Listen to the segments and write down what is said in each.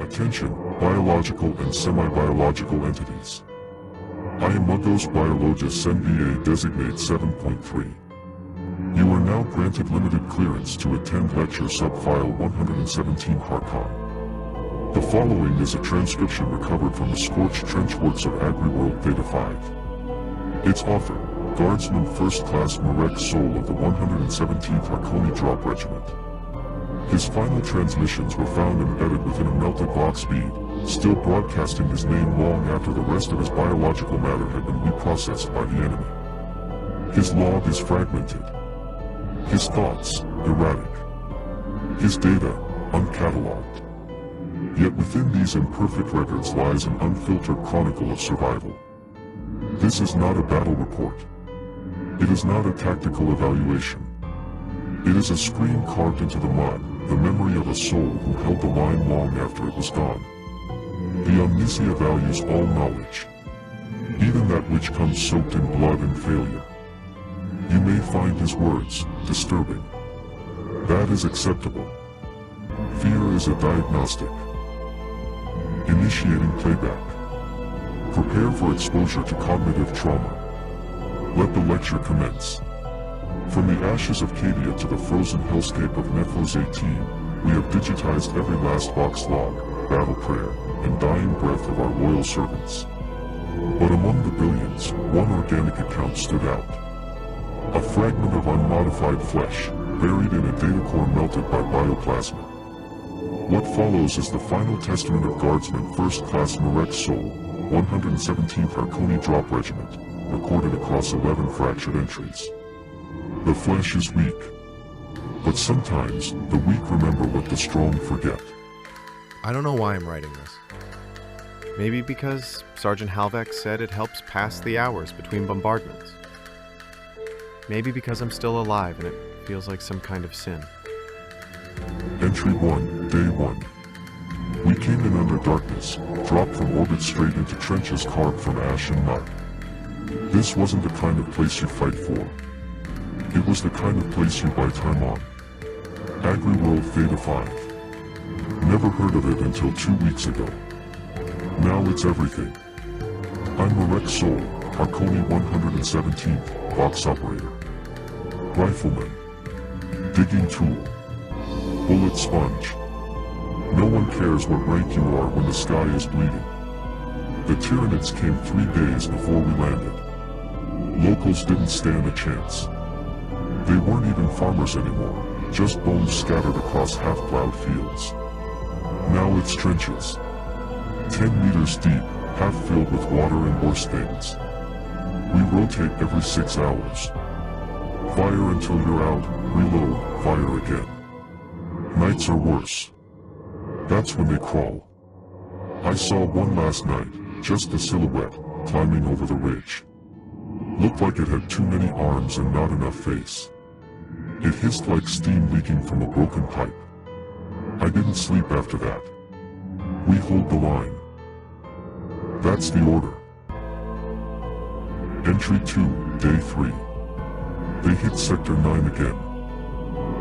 Attention, biological and semi-biological entities. I am Mugos Biologist Cehn-Va Designate 7.3. You are now granted limited clearance to attend lecture sub-file 117 Harkon. The following is a transcription recovered from the scorched trench works of Agri-World Theta-Five. Its author, Guardsman Marrek Sol of the 117th Harkoni Drop Regiment. His final transmissions were found embedded within a melted box bead, still broadcasting his name long after the rest of his biological matter had been reprocessed by the enemy. His log is fragmented. His thoughts, erratic. His data, uncatalogued. Yet within these imperfect records lies an unfiltered chronicle of survival. This is not a battle report. It is not a tactical evaluation. It is a screen carved into the mud, the memory of a soul who held the line long after it was gone. The omniscient values all knowledge, even that which comes soaked in blood and failure. You may find his words disturbing. That is acceptable. Fear is a diagnostic. Initiating playback. Prepare for exposure to cognitive trauma. Let the lecture commence. From the ashes of Cadia to the frozen hellscape of Nephros 18, we have digitized every last box log, battle prayer, and dying breath of our loyal servants. But among the billions, one organic account stood out. A fragment of unmodified flesh, buried in a data core melted by bioplasma. What follows is the final testament of Guardsman Marrek Sol, 117th Harkoni Drop Regiment, recorded across 11 fractured entries. The flesh is weak, but sometimes the weak remember what the strong forget. I don't know why I'm writing this. Maybe because Sergeant Halvex said it helps pass the hours between bombardments. Maybe because I'm still alive and it feels like some kind of sin. Entry 1, Day 1. We came in under darkness, dropped from orbit straight into trenches carved from ash and mud. This wasn't the kind of place you fight for. It was the kind of place you buy time on. Agri-World Theta-Five. Never heard of it until 2 weeks ago. Now it's everything. I'm Marrek Sol, Harkoni 117th, box operator. Rifleman. Digging tool. Bullet sponge. No one cares what rank you are when the sky is bleeding. The Tyranids came 3 days before we landed. Locals didn't stand a chance. They weren't even farmers anymore, just bones scattered across half-plowed fields. Now it's trenches. 10 meters deep, half filled with water and worse things. We rotate every 6 hours. Fire until you're out, reload, fire again. Nights are worse. That's when they crawl. I saw one last night, just a silhouette, climbing over the ridge. Looked like it had too many arms and not enough face. It hissed like steam leaking from a broken pipe. I didn't sleep after that. We hold the line. That's the order. Entry 2, Day 3. They hit Sector 9 again.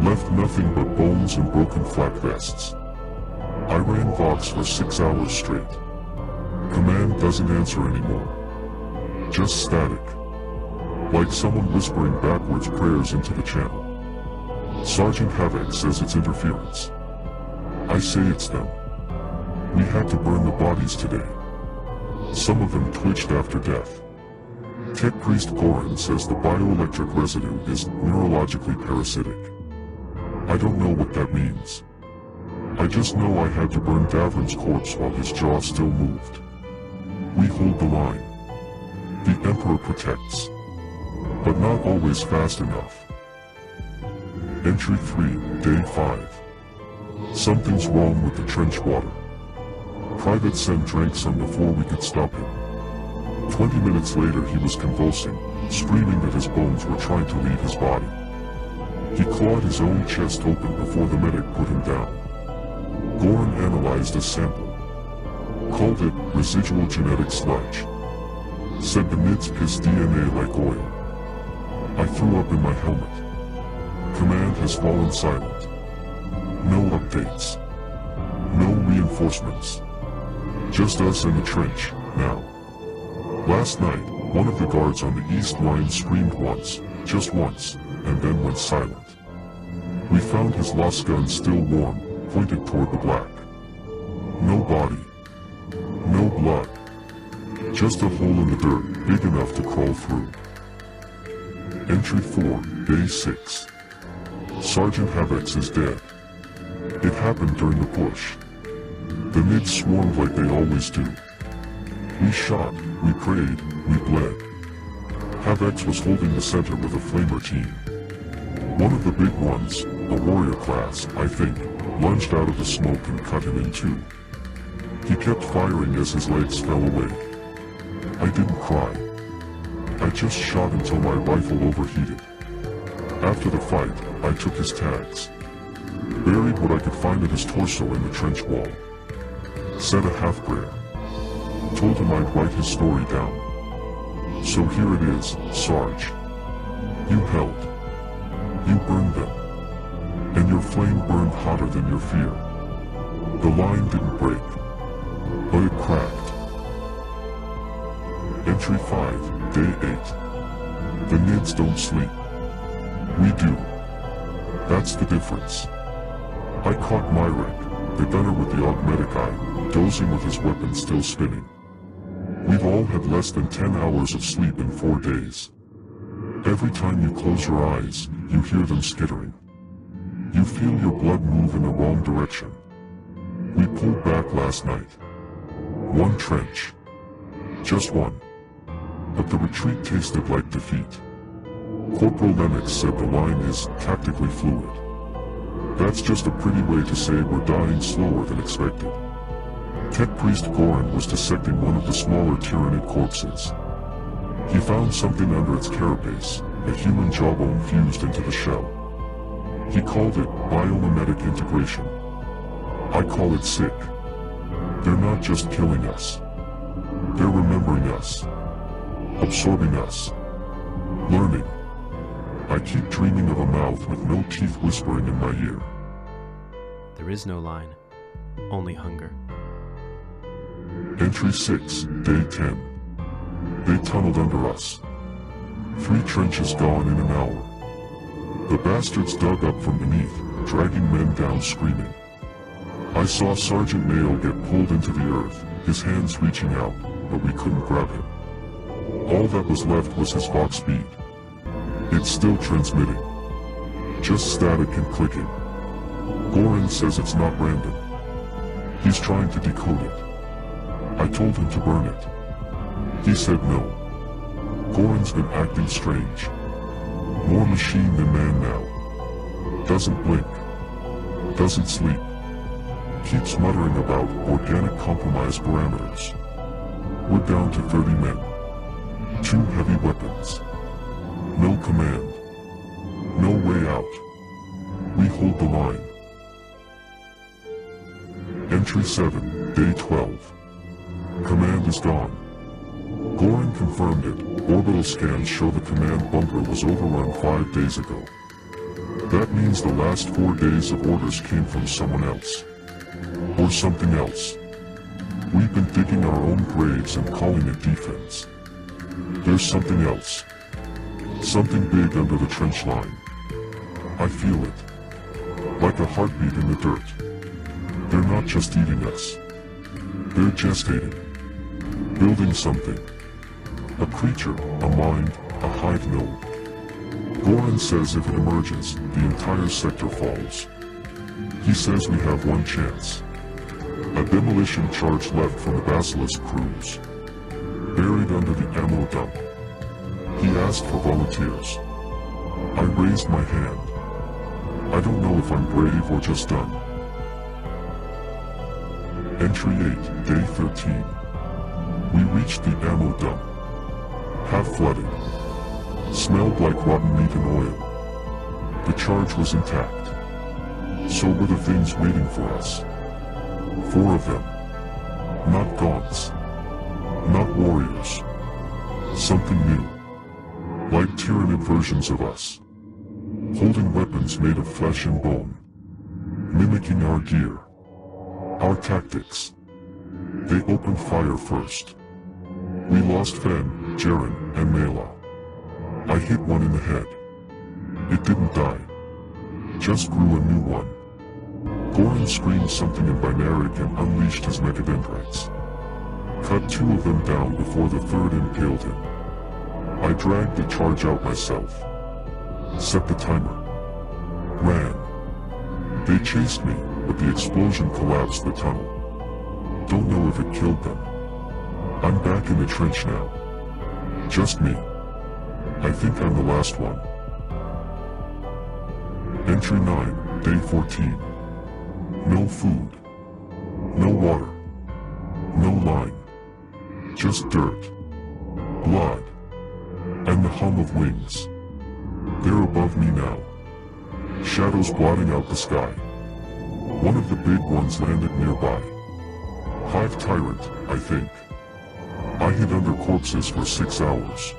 Left nothing but bones and broken flak vests. I ran Vox for 6 hours straight. Command doesn't answer anymore. Just static. Like someone whispering backwards prayers into the channel. Sergeant Halvex says it's interference. I say it's them. We had to burn the bodies today. Some of them twitched after death. Tech Priest Goran says the bioelectric residue is neurologically parasitic. I don't know what that means. I just know I had to burn Davrin's corpse while his jaw still moved. We hold the line. The Emperor protects. But not always fast enough. Entry 3, Day 5. Something's wrong with the trench water. Private Cehn drank some before we could stop him. 20 minutes later he was convulsing, screaming that his bones were trying to leave his body. He clawed his own chest open before the medic put him down. Goran analyzed a sample. Called it residual genetic sludge. Said the mids piss DNA like oil. I threw up in my helmet. Command has fallen silent. No updates. No reinforcements. reinforcements. Just us in the trench, now. Last night, one of the guards on the east line screamed once, just once, and then went silent. We found his lost gun still warm, pointed toward the black. No body. No blood. Just a hole in the dirt, big enough to crawl through. Entry 4, Day 6. Sergeant Havex is dead. It happened during the push. The Nids swarmed like they always do. We shot, we prayed, we bled. Havex was holding the center with a flamer team. One of the big ones, a warrior class, I think, lunged out of the smoke and cut him in two. He kept firing as his legs fell away. I didn't cry. I just shot until my rifle overheated. After the fight, I took his tags. Buried what I could find of his torso in the trench wall. Said a half prayer. Told him I'd write his story down. So here it is, Sarge. You held. You burned them. And your flame burned hotter than your fear. The line didn't break, but it cracked. Entry 5, Day 8. The Nids don't sleep. We do. That's the difference. I caught Marrek, the gunner with the augmetic eye, dozing with his weapon still spinning. We've all had less than 10 hours of sleep in 4 days. Every time you close your eyes, you hear them skittering. You feel your blood move in the wrong direction. We pulled back last night. One trench. Just one. But the retreat tasted like defeat. Corporal Lennox said the line is tactically fluid. That's just a pretty way to say we're dying slower than expected. Tech Priest Goran was dissecting one of the smaller Tyranid corpses. He found something under its carapace, a human jawbone fused into the shell. He called it biomimetic integration. I call it sick. They're not just killing us. They're remembering us. Absorbing us. Learning. I keep dreaming of a mouth with no teeth whispering in my ear. There is no line, only hunger. Entry 6, Day 10. They tunneled under us. 3 trenches gone in an hour. The bastards dug up from beneath, dragging men down screaming. I saw Sergeant Mayo get pulled into the earth, his hands reaching out, but we couldn't grab him. All that was left was his Vox speed. It's still transmitting. Just static and clicking. Goran says it's not random. He's trying to decode it. I told him to burn it. He said no. Goran's been acting strange. More machine than man now. Doesn't blink. Doesn't sleep. Keeps muttering about organic compromise parameters. We're down to 30 men. 2 heavy weapons. No command. No way out. We hold the line. Entry 7, Day 12. Command is gone. Goran confirmed it. Orbital scans show the command bunker was overrun 5 days ago. That means the last 4 days of orders came from someone else. Or something else. We've been digging our own graves and calling it defense. There's something else. Something big under the trench line. I feel it. Like a heartbeat in the dirt. They're not just eating us. They're gestating. Building something. A creature, a mind, a hive node. Goran says if it emerges, the entire sector falls. He says we have one chance. A demolition charge left from the Basilisk crews. Buried under the ammo dump. He asked for volunteers. I raised my hand. I don't know if I'm brave or just done. Entry 8, Day 13. We reached the ammo dump. Half flooded. Smelled like rotten meat and oil. The charge was intact. So were the things waiting for us. 4 of them. Not gaunts. Not warriors. Something new. Like Tyranid versions of us. Holding weapons made of flesh and bone. Mimicking our gear. Our tactics. They opened fire first. We lost Fen, Jaren, and Mela. I hit one in the head. It didn't die. Just grew a new one. Goran screamed something in Binaric and unleashed his mechadendrites. Cut two of them down before the third impaled him. I dragged the charge out myself. Set the timer. Ran. They chased me, but the explosion collapsed the tunnel. Don't know if it killed them. I'm back in the trench now. Just me. I think I'm the last one. Entry 9, Day 14. No food. No water. No line. Just dirt. Blood. And the hum of wings. They're above me now. Shadows blotting out the sky. One of the big ones landed nearby. Hive Tyrant, I think. I hid under corpses for 6 hours.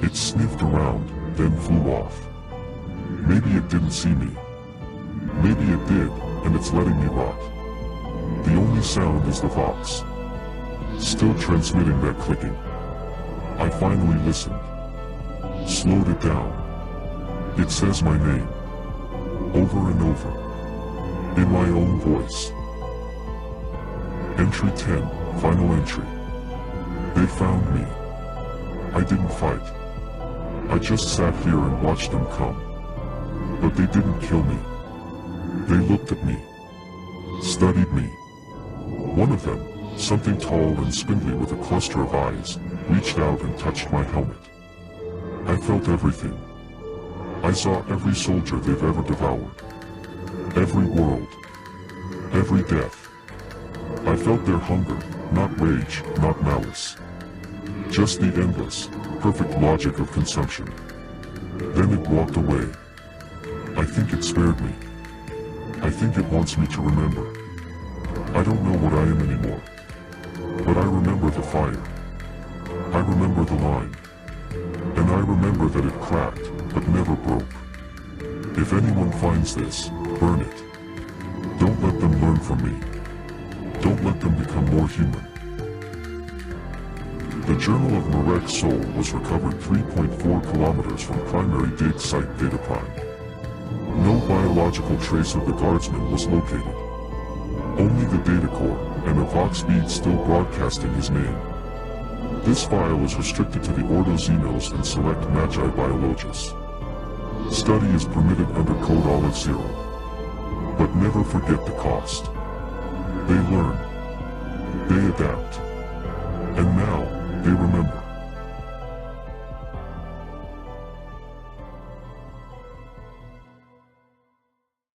It sniffed around, then flew off. Maybe it didn't see me. Maybe it did, and it's letting me rot. The only sound is the Vox. Still transmitting that clicking. I finally listened. Slowed it down. It says my name. Over and over. In my own voice. Entry 10, final entry. They found me. I didn't fight. I just sat here and watched them come. But they didn't kill me. They looked at me. Studied me. One of them, something tall and spindly with a cluster of eyes, reached out and touched my helmet. I felt everything. I saw every soldier they've ever devoured. Every world. Every death. I felt their hunger, not rage, not malice. Just the endless, perfect logic of consumption. Then it walked away. I think it spared me. I think it wants me to remember. I don't know what I am anymore. But I remember the fire. I remember the line. And I remember that it cracked, but never broke. If anyone finds this, burn it. Don't let them learn from me. Don't let them become more human. The Journal of Marrek Sol was recovered 3.4 kilometers from primary dig site Theta-Five. No biological trace of the Guardsman was located. Only the data core, and a Vox feed still broadcasting his name. This file is restricted to the Ordo Xenos and select Magi Biologists. Study is permitted under Code Olive 0. But never forget the cost. They learn. They adapt. And now, they remember.